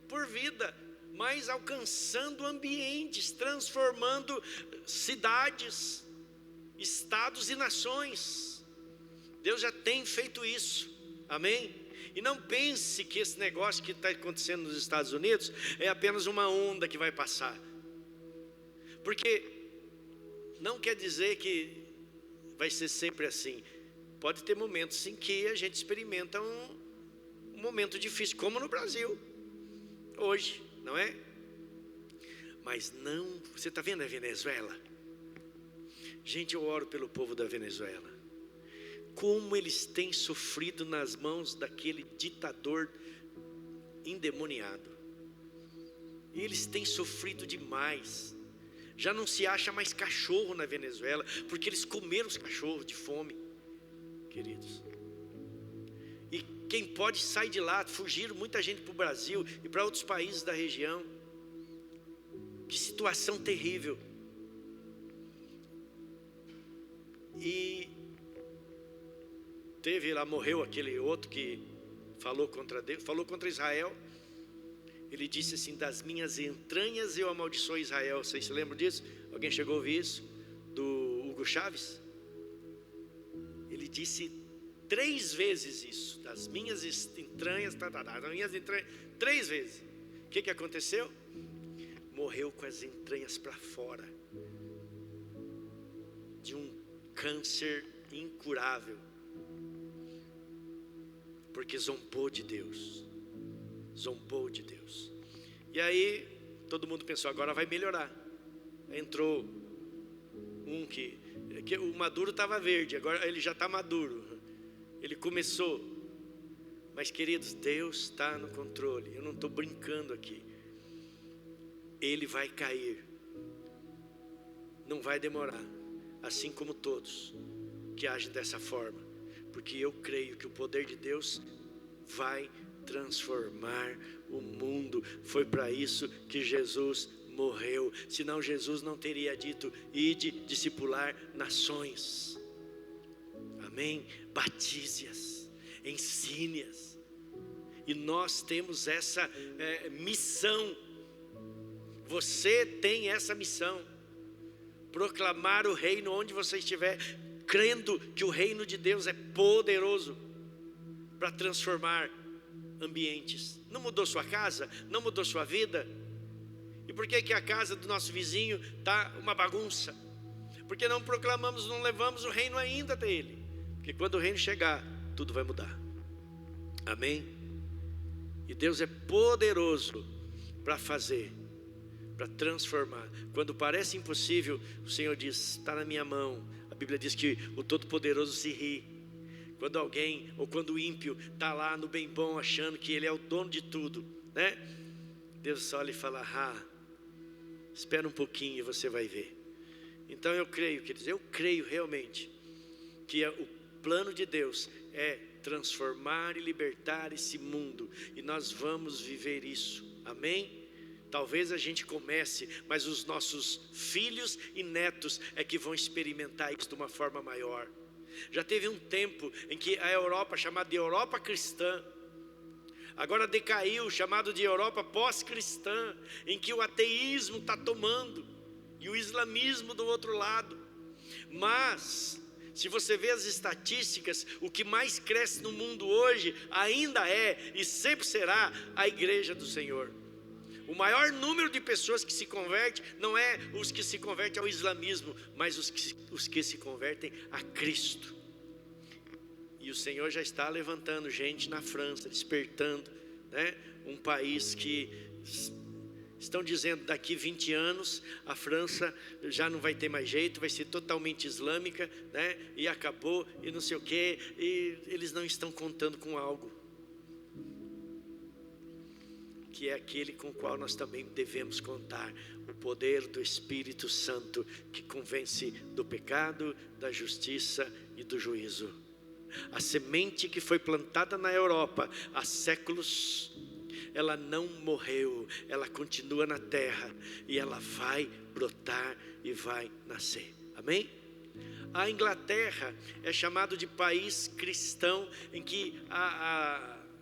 [SPEAKER 1] por vida, mas alcançando ambientes, transformando cidades, estados e nações. Deus já tem feito isso. Amém? E não pense que esse negócio que está acontecendo nos Estados Unidos é apenas uma onda que vai passar, porque não quer dizer que vai ser sempre assim. Pode ter momentos em que a gente experimenta um momento difícil, como no Brasil hoje, não é? Mas não, você está vendo a Venezuela? Gente, eu oro pelo povo da Venezuela. Como eles têm sofrido nas mãos daquele ditador endemoniado. Eles têm sofrido demais. Já não se acha mais cachorro na Venezuela, porque eles comeram os cachorros de fome, queridos. E quem pode sai de lá. Fugiram muita gente para o Brasil e para outros países da região. Que situação terrível. E teve lá, morreu aquele outro que falou contra Deus, falou contra Israel. Ele disse assim: das minhas entranhas eu amaldiçoo Israel. Vocês se lembram disso? Alguém chegou a ouvir isso? Do Hugo Chávez? Ele disse 3 vezes isso: das minhas entranhas, das minhas entranhas, 3 vezes. O que aconteceu? Morreu com as entranhas para fora, de um câncer incurável, porque zombou de Deus. Zombou de Deus. E aí todo mundo pensou: agora vai melhorar. Entrou um que o Maduro estava verde, agora ele já está maduro. Ele começou. Mas queridos, Deus está no controle. Eu não estou brincando aqui. Ele vai cair. Não vai demorar. Assim como todos que agem dessa forma, porque eu creio que o poder de Deus vai transformar o mundo. Foi para isso que Jesus morreu. Senão Jesus não teria dito: ide discipular nações. Amém? Batize-as, ensine-as. E nós temos essa missão. Você tem essa missão. Proclamar o reino onde você estiver, crendo que o reino de Deus é poderoso para transformar ambientes. Não mudou sua casa? Não mudou sua vida? E por que a casa do nosso vizinho está uma bagunça? Porque não proclamamos, não levamos o reino ainda até ele. Porque quando o reino chegar, tudo vai mudar. Amém? E Deus é poderoso para fazer, para transformar. Quando parece impossível, o Senhor diz: está na minha mão. A Bíblia diz que o Todo-Poderoso se ri quando alguém, ou quando o ímpio está lá no bem bom, achando que ele é o dono de tudo, né? Deus olha e fala: espera um pouquinho e você vai ver. Então eu creio, queridos, eu creio realmente que o plano de Deus é transformar e libertar esse mundo, e nós vamos viver isso, amém? Talvez a gente comece, mas os nossos filhos e netos é que vão experimentar isso de uma forma maior. Já teve um tempo em que a Europa, chamada de Europa cristã, agora decaiu, chamado de Europa pós-cristã, em que o ateísmo está tomando, e o islamismo do outro lado. Mas se você vê as estatísticas, o que mais cresce no mundo hoje ainda é e sempre será a igreja do Senhor. O maior número de pessoas que se convertem não é os que se convertem ao islamismo, mas os que se convertem a Cristo. E o Senhor já está levantando gente na França, despertando, né? Um país que estão dizendo daqui 20 anos a França já não vai ter mais jeito, vai ser totalmente islâmica, né? E acabou, e não sei o quê, e eles não estão contando com algo que é aquele com o qual nós também devemos contar, o poder do Espírito Santo, que convence do pecado, da justiça e do juízo. A semente que foi plantada na Europa há séculos, ela não morreu, ela continua na terra, e ela vai brotar e vai nascer, amém? A Inglaterra é chamado de país cristão, em que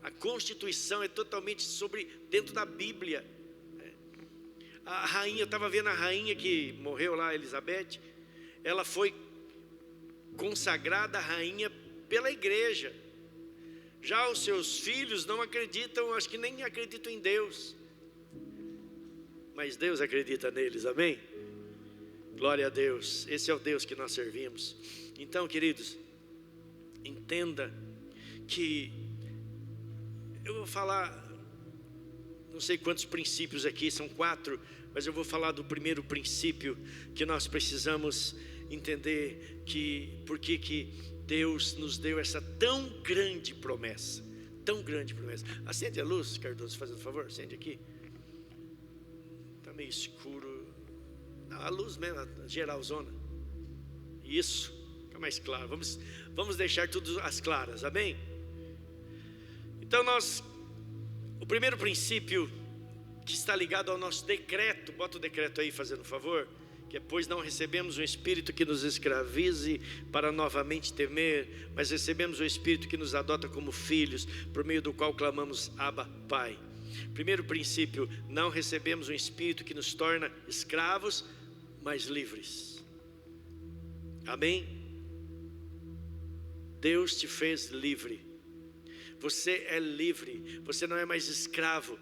[SPEAKER 1] a Constituição é totalmente dentro da Bíblia. A rainha, eu estava vendo a rainha que morreu lá, Elizabeth, ela foi consagrada rainha pela igreja. Já os seus filhos não acreditam, acho que nem acreditam em Deus, mas Deus acredita neles, amém? Glória a Deus, esse é o Deus que nós servimos. Então, queridos, entenda que eu vou falar, não sei quantos princípios aqui, são 4, mas eu vou falar do primeiro princípio que nós precisamos entender, porque que Deus nos deu essa tão grande promessa, tão grande promessa. Acende a luz, Cardoso, fazendo favor, acende aqui. Está meio escuro, a luz mesmo, a geralzona, isso, fica mais claro, vamos deixar tudo às claras, amém? Então o primeiro princípio que está ligado ao nosso decreto, bota o decreto aí fazendo favor, que é: pois não recebemos um espírito que nos escravize para novamente temer, mas recebemos o espírito que nos adota como filhos, por meio do qual clamamos Abba, Pai. Primeiro princípio: não recebemos um espírito que nos torna escravos, mas livres, amém? Deus te fez livre. Você é livre, você não é mais escravo.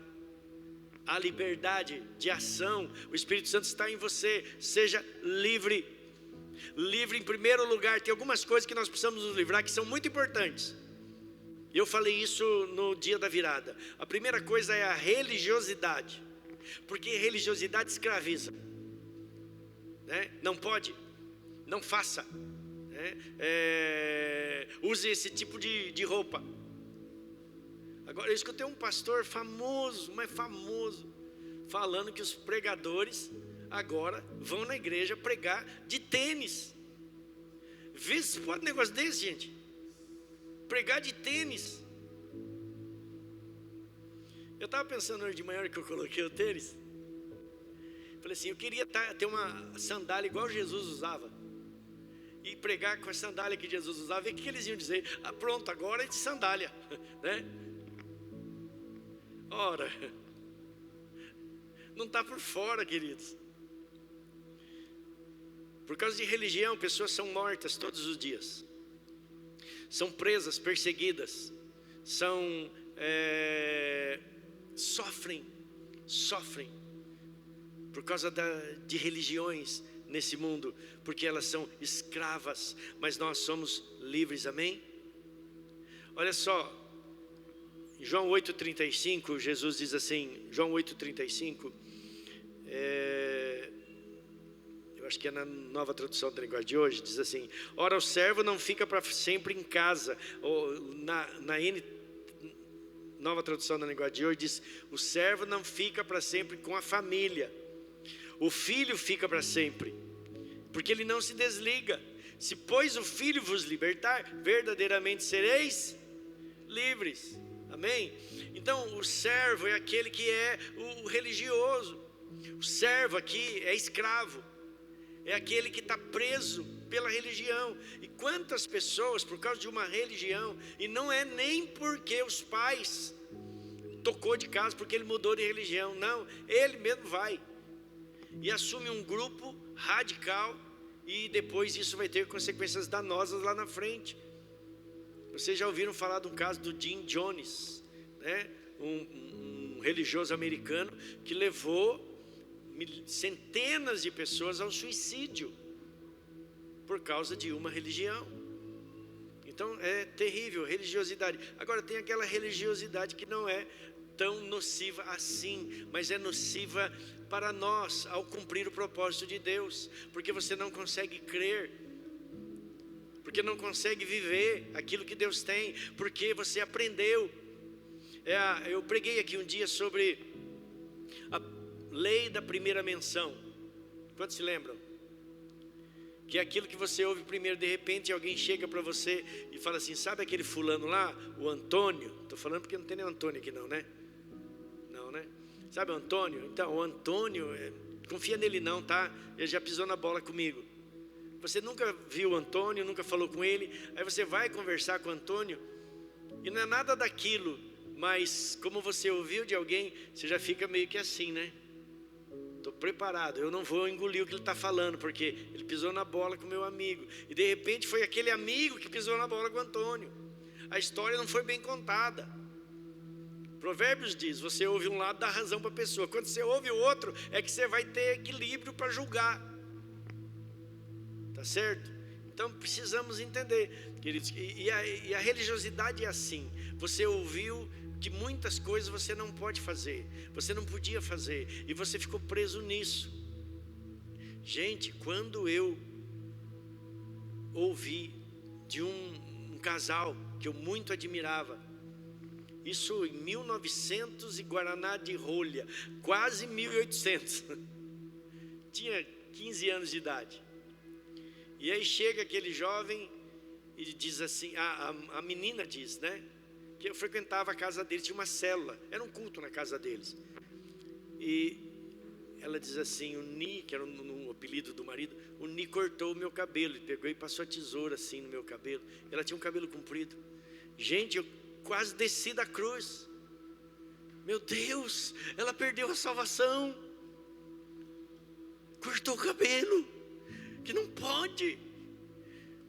[SPEAKER 1] Há liberdade de ação, o Espírito Santo está em você. Seja livre. Livre em primeiro lugar. Tem algumas coisas que nós precisamos nos livrar que são muito importantes. Eu falei isso no dia da virada. A primeira coisa é a religiosidade, porque religiosidade escraviza, né? Não pode, não faça, né? Use esse tipo de roupa. Agora, eu escutei um pastor famoso, mas famoso, falando que os pregadores agora vão na igreja pregar de tênis. Vê se pode um negócio desse, gente. Pregar de tênis. Eu estava pensando hoje de manhã que eu coloquei o tênis. Falei assim, eu queria ter uma sandália igual Jesus usava, e pregar com a sandália que Jesus usava. E o que eles iam dizer? Ah, pronto, agora é de sandália, né? Ora, não está por fora, queridos. Por causa de religião, pessoas são mortas todos os dias, são presas, perseguidas, sofrem por causa de religiões nesse mundo, porque elas são escravas, mas nós somos livres, amém? Olha só, João 8,35, Jesus diz assim, João 8,35, eu acho que é na nova tradução da linguagem de hoje, diz assim: ora, o servo não fica para sempre em casa. Ou na nova tradução da linguagem de hoje diz: o servo não fica para sempre com a família, o filho fica para sempre. porque ele não se desliga. Se pois o Filho vos libertar, verdadeiramente sereis livres. Amém? Então o servo é aquele que é o religioso. O servo aqui é escravo, é aquele que está preso pela religião. E quantas pessoas, por causa de uma religião, e não é nem porque os pais tocou de casa, porque ele mudou de religião, não, ele mesmo vai e assume um grupo radical, e depois isso vai ter consequências danosas lá na frente. Vocês já ouviram falar de um caso do Jim Jones, né? um religioso americano que levou centenas de pessoas ao suicídio por causa de uma religião. Então é terrível, religiosidade. Agora tem aquela religiosidade que não é tão nociva assim, mas é nociva para nós ao cumprir o propósito de Deus, porque você não consegue crer, porque não consegue viver aquilo que Deus tem, porque você aprendeu. Eu preguei aqui um dia sobre a lei da primeira menção. Quantos se lembram? Que é aquilo que você ouve primeiro, de repente alguém chega para você e fala assim: sabe aquele fulano lá, o Antônio? Estou falando porque não tem nem Antônio aqui não, né? Não, né? Sabe o Antônio? Então, o Antônio, confia nele não, tá? Ele já pisou na bola comigo. Você nunca viu o Antônio, nunca falou com ele, aí você vai conversar com o Antônio, e não é nada daquilo, mas como você ouviu de alguém, você já fica meio que assim, né? Estou preparado, eu não vou engolir o que ele está falando, porque ele pisou na bola com o meu amigo, e de repente foi aquele amigo que pisou na bola com o Antônio. A história não foi bem contada. Provérbios diz: você ouve um lado, dá razão para a pessoa. Quando você ouve o outro, é que você vai ter equilíbrio para julgar. Tá certo? Então precisamos entender, queridos, e a religiosidade é assim. Você ouviu que muitas coisas você não pode fazer, você não podia fazer, e você ficou preso nisso. Gente, quando eu ouvi de um casal que eu muito admirava, isso em 1900 e Guaraná de rolha, quase 1800, tinha 15 anos de idade. E aí chega aquele jovem e diz assim, a menina diz, né, que eu frequentava a casa deles, tinha uma célula, era um culto na casa deles. E ela diz assim: o Ni, que era um apelido do marido, o Ni cortou o meu cabelo, ele pegou e passou a tesoura assim no meu cabelo. Ela tinha um cabelo comprido. Gente, eu quase desci da cruz. Meu Deus, ela perdeu a salvação, cortou o cabelo, que não pode,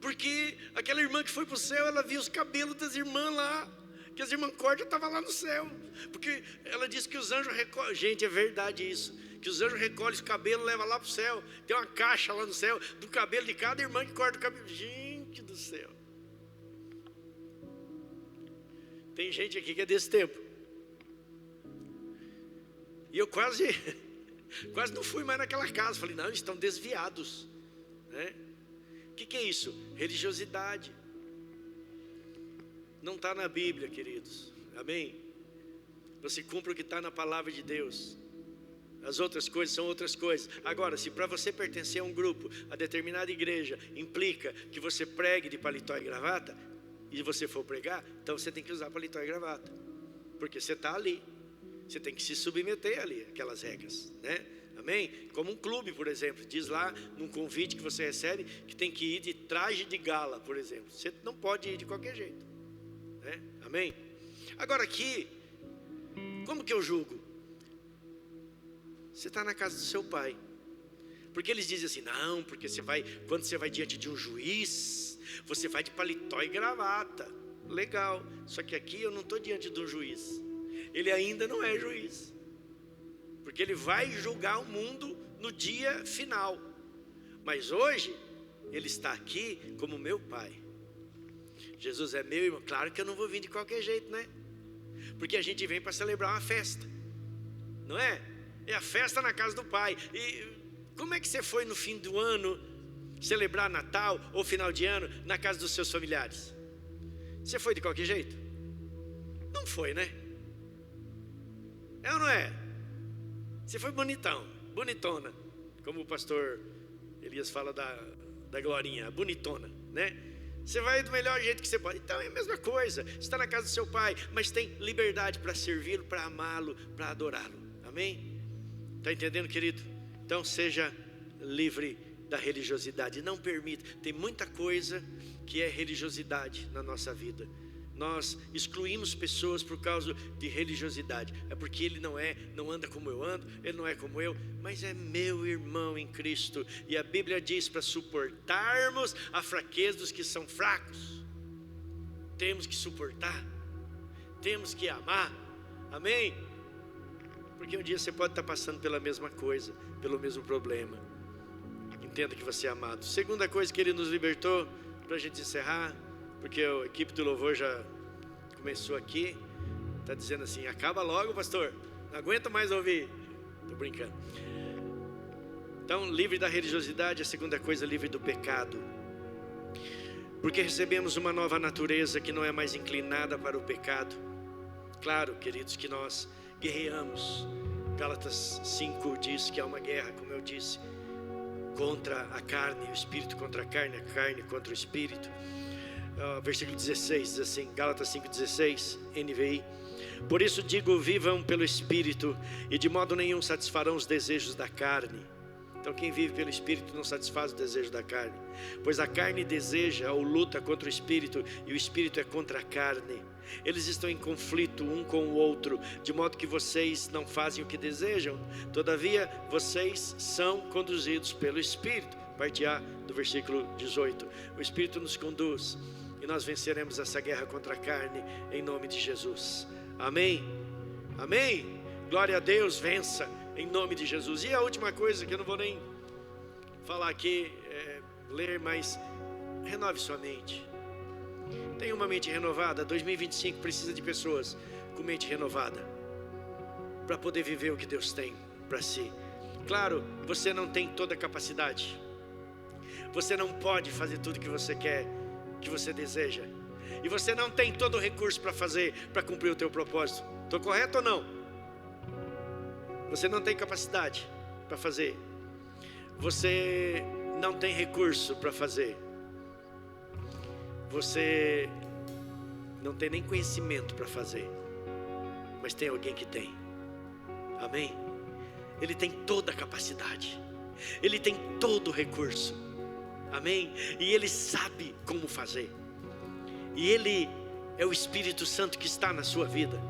[SPEAKER 1] porque aquela irmã que foi para o céu, ela viu os cabelos das irmãs lá, que as irmãs cortam, estavam lá no céu, porque ela disse que os anjos recolhem. Gente, é verdade isso, que os anjos recolhem os cabelos, levam lá para o céu, tem uma caixa lá no céu, do cabelo de cada irmã que corta o cabelo. Gente do céu, tem gente aqui que é desse tempo, e eu quase não fui mais naquela casa. Falei: não, eles estão desviados, né? O que é isso? Religiosidade. Não está na Bíblia, queridos, amém? Você cumpre o que está na palavra de Deus, as outras coisas são outras coisas. Agora, se para você pertencer a um grupo, a determinada igreja, implica que você pregue de paletó e gravata, e você for pregar, então você tem que usar paletó e gravata, porque você está ali, você tem que se submeter ali, aquelas regras, né? Amém? Como um clube, por exemplo, diz lá num convite que você recebe que tem que ir de traje de gala, por exemplo. Você não pode ir de qualquer jeito, né? Amém? Agora aqui, como que eu julgo? Você está na casa do seu pai, porque eles dizem assim: não, porque quando você vai diante de um juiz, você vai de paletó e gravata. Legal, só que aqui eu não estou diante de um juiz, ele ainda não é juiz, porque ele vai julgar o mundo no dia final, mas hoje ele está aqui como meu pai. Jesus é meu irmão. Claro que eu não vou vir de qualquer jeito, né? Porque a gente vem para celebrar uma festa, não é? É a festa na casa do pai. E como é que você foi no fim do ano celebrar Natal ou final de ano na casa dos seus familiares? Você foi de qualquer jeito? Não foi, né? É ou não é? Você foi bonitão, bonitona, como o pastor Elias fala da Glorinha, a bonitona, né? Você vai do melhor jeito que você pode. Então é a mesma coisa. Você está na casa do seu pai, mas tem liberdade para servi-lo, para amá-lo, para adorá-lo. Amém? Está entendendo, querido? Então seja livre da religiosidade. Não permita. Tem muita coisa que é religiosidade na nossa vida. Nós excluímos pessoas por causa de religiosidade. É porque ele não anda como eu ando, ele não é como eu, mas é meu irmão em Cristo. E a Bíblia diz para suportarmos a fraqueza dos que são fracos. Temos que suportar, temos que amar. Amém? Porque um dia você pode estar passando pela mesma coisa, pelo mesmo problema. Entenda que você é amado. Segunda coisa que ele nos libertou, para a gente encerrar, porque a equipe do louvor já começou aqui, está dizendo assim: acaba logo, pastor, não aguento mais ouvir. Estou brincando. Então, livre da religiosidade. A segunda coisa, livre do pecado, porque recebemos uma nova natureza que não é mais inclinada para o pecado. Claro, queridos, que nós guerreamos. Gálatas 5 diz que é uma guerra, como eu disse, contra a carne, o espírito contra a carne contra o espírito. Versículo 16 diz assim, Gálatas 5,16, NVI: por isso digo, vivam pelo Espírito, e de modo nenhum satisfarão os desejos da carne. Então quem vive pelo Espírito não satisfaz o desejo da carne, pois a carne deseja ou luta contra o Espírito, e o Espírito é contra a carne. Eles estão em conflito um com o outro, de modo que vocês não fazem o que desejam. Todavia vocês são conduzidos pelo Espírito. Parte A do versículo 18. O Espírito nos conduz, e nós venceremos essa guerra contra a carne, em nome de Jesus. Amém? Amém? Glória a Deus, vença em nome de Jesus. E a última coisa, que eu não vou nem falar aqui, ler, mas renove sua mente. Tenha uma mente renovada. 2025 precisa de pessoas com mente renovada, para poder viver o que Deus tem para si. Claro, você não tem toda a capacidade, você não pode fazer tudo que você quer, que você deseja, e você não tem todo o recurso para fazer, para cumprir o teu propósito. Estou correto ou não? Você não tem capacidade para fazer, você não tem recurso para fazer, você não tem nem conhecimento para fazer, mas tem alguém que tem. Amém? Ele tem toda a capacidade, ele tem todo o recurso. Amém? E ele sabe como fazer, e ele é o Espírito Santo que está na sua vida.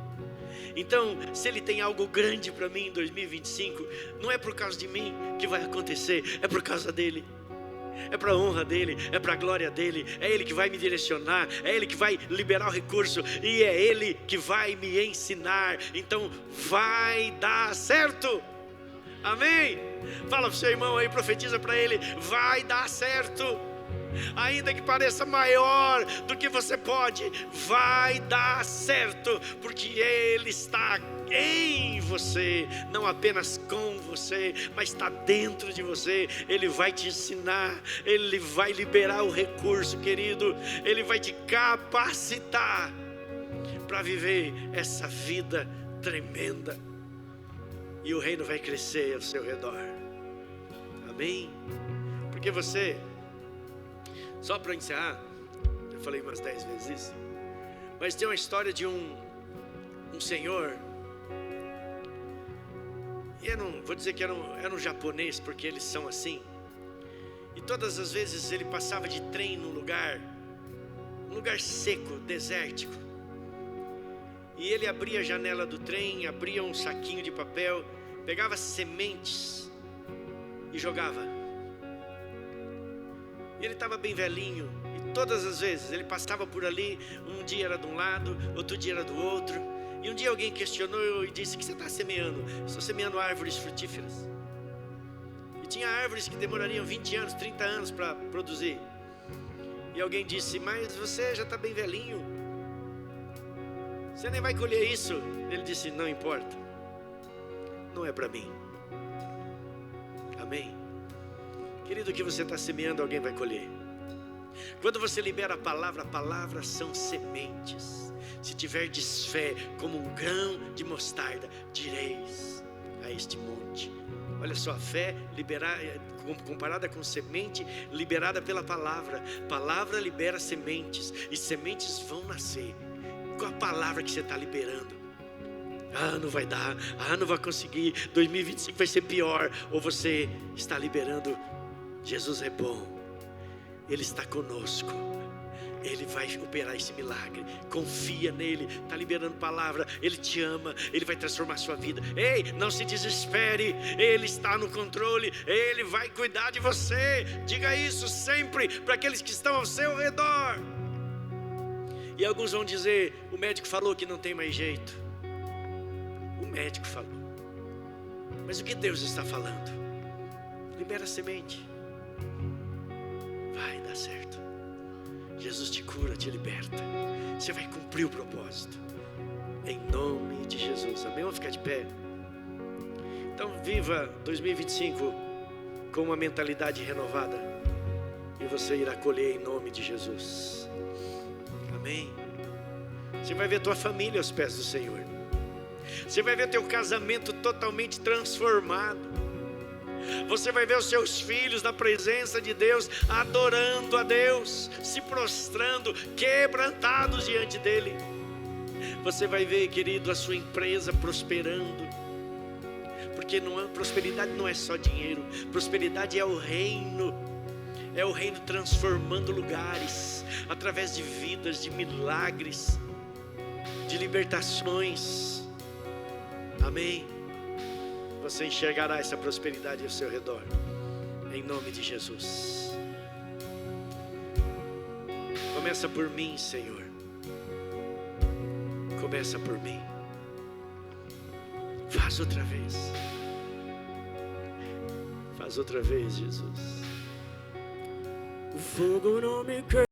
[SPEAKER 1] Então, se ele tem algo grande para mim em 2025, não é por causa de mim que vai acontecer, é por causa dele. É para a honra dele, é para a glória dele. É ele que vai me direcionar, é ele que vai liberar o recurso, e é ele que vai me ensinar. Então vai dar certo. Amém? Fala para o seu irmão aí, profetiza para ele: vai dar certo. Ainda que pareça maior do que você pode, vai dar certo, porque ele está em você, não apenas com você, mas está dentro de você. Ele vai te ensinar, ele vai liberar o recurso, querido, ele vai te capacitar para viver essa vida tremenda, e o reino vai crescer ao seu redor. Amém? Porque você, só para encerrar, eu falei umas 10 vezes isso, mas tem uma história de um senhor, e eu não vou dizer que era um japonês, porque eles são assim, e todas as vezes ele passava de trem num lugar seco, desértico, e ele abria a janela do trem, abria um saquinho de papel, pegava sementes e jogava. E ele estava bem velhinho, e todas as vezes ele passava por ali, um dia era de um lado, outro dia era do outro, e um dia alguém questionou e disse: o que você está semeando? Estou semeando árvores frutíferas. E tinha árvores que demorariam 20 anos, 30 anos para produzir. E alguém disse: mas você já está bem velhinho, você nem vai colher isso. Ele disse: não importa, não é para mim. Amém? Querido, o que você está semeando, alguém vai colher. Quando você libera a palavra são sementes. Se tiverdes fé como um grão de mostarda, direis a este monte: Olha só, a fé comparada com semente liberada pela palavra. Palavra libera sementes, e sementes vão nascer. Qual a palavra que você está liberando? Ah, não vai dar, não vai conseguir, 2025 vai ser pior. Ou você está liberando: Jesus é bom, Ele está conosco, Ele vai operar esse milagre. Confia nele, está liberando palavra. Ele te ama, Ele vai transformar a sua vida. Ei, não se desespere, Ele está no controle, Ele vai cuidar de você. Diga isso sempre para aqueles que estão ao seu redor. E alguns vão dizer: o médico falou que não tem mais jeito. O médico falou, mas o que Deus está falando? Libera a semente, vai dar certo. Jesus te cura, te liberta. Você vai cumprir o propósito, em nome de Jesus, amém? Vamos ficar de pé. Então viva 2025 com uma mentalidade renovada, e você irá colher em nome de Jesus, amém? Você vai ver tua família aos pés do Senhor. Você vai ver teu casamento totalmente transformado. Você vai ver os seus filhos na presença de Deus, adorando a Deus, se prostrando, quebrantados diante dEle. Você vai ver, querido, a sua empresa prosperando. Porque prosperidade não é só dinheiro. Prosperidade é o reino. É o reino transformando lugares, através de vidas, de milagres, de libertações. Amém? Você enxergará essa prosperidade ao seu redor, em nome de Jesus. Começa por mim, Senhor. Começa por mim. Faz outra vez. Faz outra vez, Jesus. O fogo não me quer.